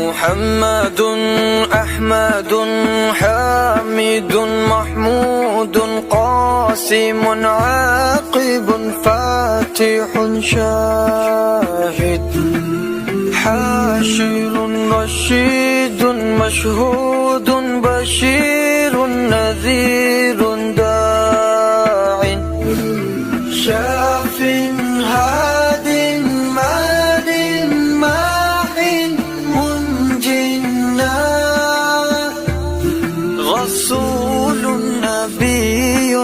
محمد أحمد حامد محمود قاسم عاقب فاتح شاهد حاشر رشيد مشهود بشير نذير داع شاف هاد مال ماح منج رسول نبي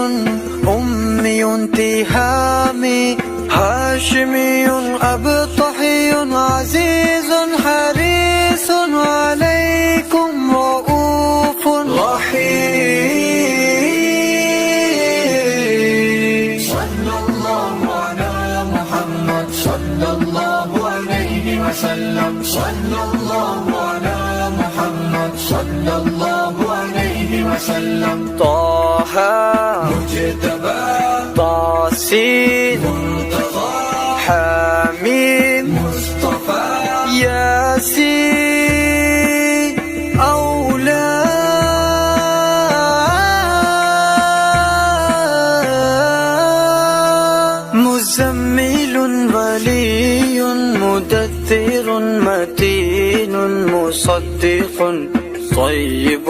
أمي تهامي هاشمي أبطحي عزيز حريص عليكم رؤوف رحيم صلى الله على محمد صلى الله عليه وسلم صلى الله على محمد صلى الله عليه وسلم طه مجتبى طاسين مرتضى حميم مصطفى ياسين أولى مزمل ولي مدثر متين مصدق طيب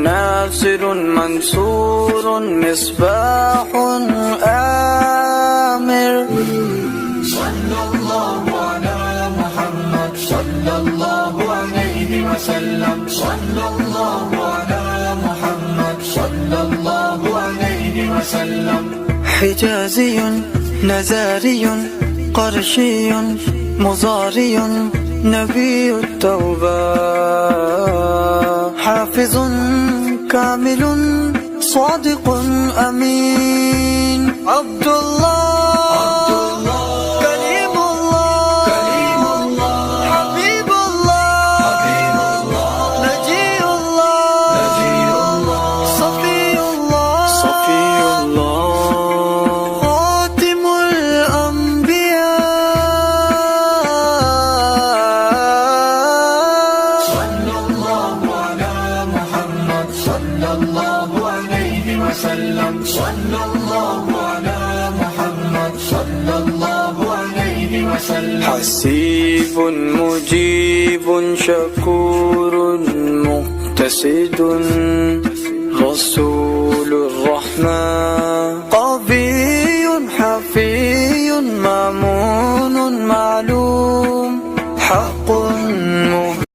ناصر منصور مصباح آمر صلى الله على محمد صلى الله عليه وسلم صلى الله على محمد صلى الله عليه وسلم حجازي نزاري قرشي مضاري نبي التوبة حافظ كامل صادق أمين عبد الله كليم الله حبيب الله نجي الله صفي الله خاتم الأنبياء صلى الله على محمد صلى الله عليه وسلم صلى الله على محمد صلى الله عليه وسلم حسيب مجيب شكور مقتصد رسول الرحمن